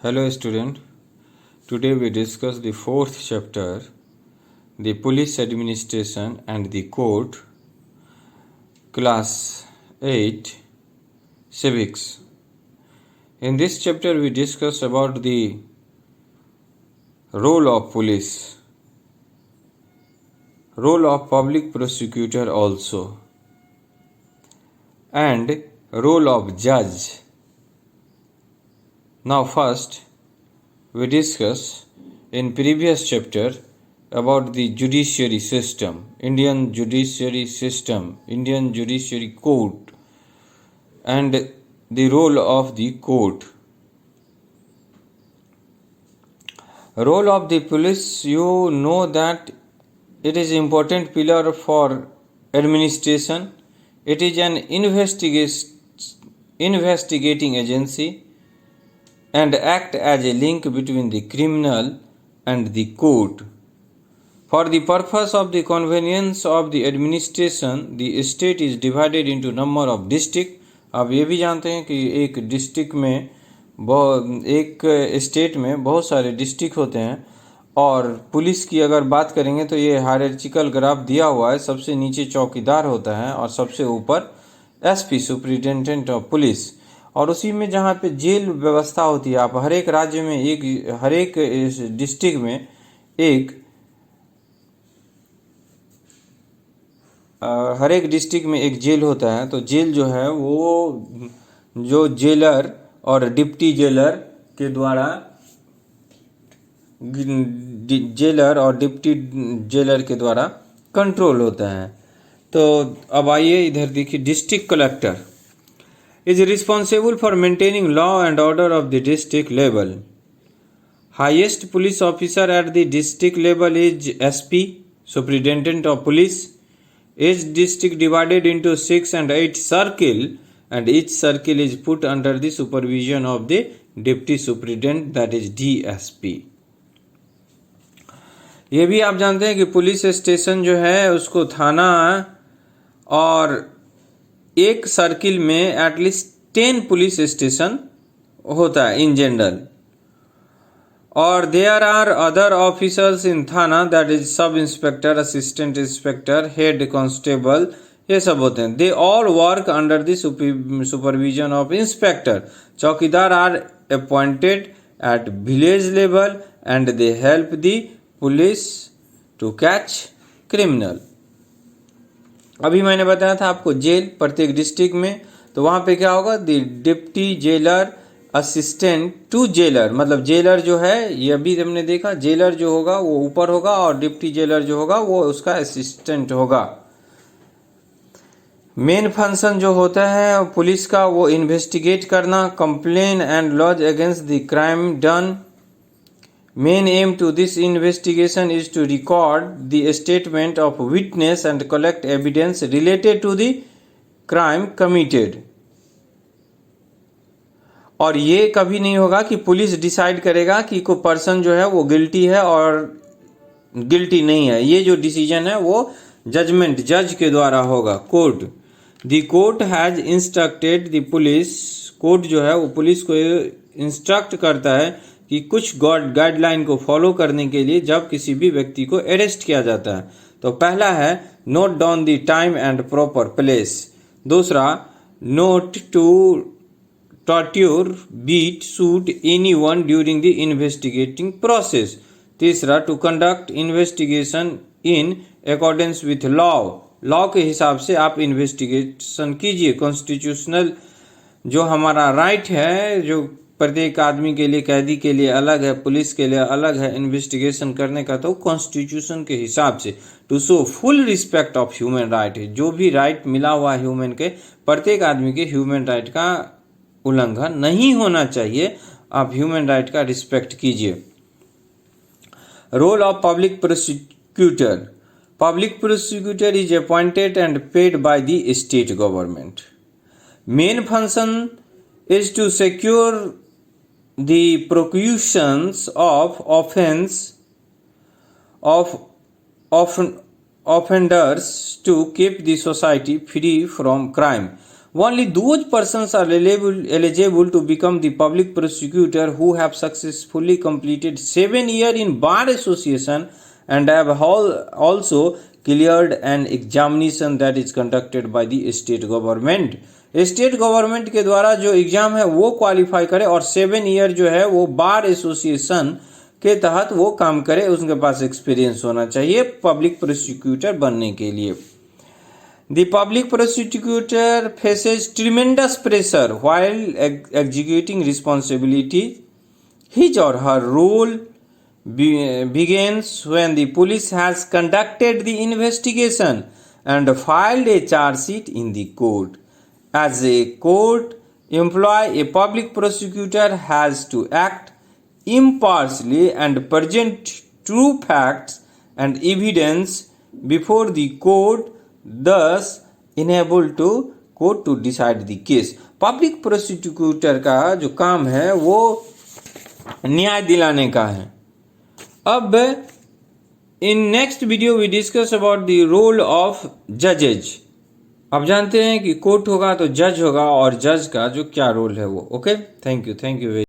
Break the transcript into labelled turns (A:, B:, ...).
A: Hello student, today we discuss the fourth chapter, the police administration and the court, class 8, civics. In this chapter we discuss about the role of police, role of public prosecutor also, and role of judge. Now first we discuss in previous chapter about the judiciary system, Indian judiciary system, Indian judiciary court, and the role of the court. Role of the police, you know that it is important pillar for administration. It is an investigating agency and act as a link between the criminal and the court. For the purpose of the convenience of the administration, the state is divided into number of district. आप ये भी जानते हैं कि एक district में एक state में बहुत सारे डिस्ट्रिक्ट होते हैं, और पुलिस की अगर बात करेंगे तो ये हायरार्चिकल ग्राफ दिया हुआ है। सबसे नीचे चौकीदार होता है और सबसे ऊपर एसपी सुपरिटेंडेंट ऑफ पुलिस, और उसी में जहाँ पे जेल व्यवस्था होती है। आप हर एक राज्य में हर एक डिस्ट्रिक्ट में हर एक डिस्ट्रिक्ट में एक जेल होता है। तो जेल जो है वो जो जेलर और डिप्टी जेलर के द्वारा कंट्रोल होता है। तो अब आइए इधर देखिए, district collector is responsible for maintaining law and order of the district level. Highest police officer at the district level is SP, Superintendent of Police. Each district divided into 6 and 8 circle, and each circle is put under the supervision of the Deputy Superintendent, that is DSP. ये भी आप जानते हैं कि police station जो है उसको थाना, और एक सर्किल में एटलीस्ट 10 पुलिस स्टेशन होता है इन जनरल, और there are other officers in thana, that is sub inspector, assistant inspector, head constable, ये सब होते हैं। They all work under the supervision of inspector. Chowkidar are appointed at village level and they help the police to catch criminal. अभी मैंने बताया था आपको jail प्रत्येक डिस्ट्रिक्ट में, तो वहाँ पे क्या होगा, the deputy jailer assistant to jailer, मतलब जेलर जो है ये अभी हमने देखा, जेलर जो होगा वो ऊपर होगा और डिप्टी जेलर जो होगा वो उसका असिस्टेंट होगा। मेन फंक्शन जो होता है पुलिस का वो इन्वेस्टिगेट करना, complain and lodge against the crime done. Main aim to this investigation is to record the statement of witness and collect evidence related to the crime committed. और ये कभी नहीं होगा कि पुलिस डिसाइड करेगा कि कोई पर्सन जो है वो गिल्टी है और गिल्टी नहीं है। ये जो डिसीजन है वो जजमेंट जज के द्वारा होगा। Court, the court has instructed the police, court जो है वो पुलिस को इंस्ट्रक्ट करता है कि कुछ गाइडलाइन को फॉलो करने के लिए जब किसी भी व्यक्ति को अरेस्ट किया जाता है। तो पहला है note down the time and proper place. दूसरा, not to torture, beat, shoot anyone during the investigating process. तीसरा, to conduct investigation in accordance with law के हिसाब से आप इन्वेस्टिगेशन कीजिए। कॉन्स्टिट्यूशनल जो हमारा राइट है, जो प्रत्येक आदमी के लिए, कैदी के लिए अलग है, पुलिस के लिए अलग है इन्वेस्टिगेशन करने का, तो कॉन्स्टिट्यूशन के हिसाब से to show full respect of human right है। जो भी राइट मिला हुआ है ह्यूमन के, प्रत्येक आदमी के ह्यूमन राइट का उल्लंघन नहीं होना चाहिए। आप ह्यूमन राइट का रिस्पेक्ट कीजिए। Role of public prosecutor, public prosecutor is appointed and paid by the state government. Main function is to secure the prosecutions of offenders to keep the society free from crime. Only those persons are eligible to become the public prosecutor who have successfully completed 7 years in bar association and have also cleared an examination that is conducted by the state government. State government के द्वारा जो exam है वो qualify करे और 7 year जो है वो बार एसोसिएशन के तहत वो काम करे, उसके पास एक्सपीरियंस होना चाहिए पब्लिक प्रोसिक्यूटर बनने के लिए. The public prosecutor faces tremendous pressure while executing responsibility. His or her role begins when the police has conducted the investigation and filed a charge sheet in the court. As a court employee, a public prosecutor has to act impartially and present true facts and evidence before the court, thus enable to court to decide the case. Public prosecutor का जो काम है वो न्याय दिलाने का है. अब in next video we discuss about the role of जजेज. अब जानते हैं कि कोर्ट होगा तो जज होगा और जज का जो क्या रोल है वो. Okay, thank you very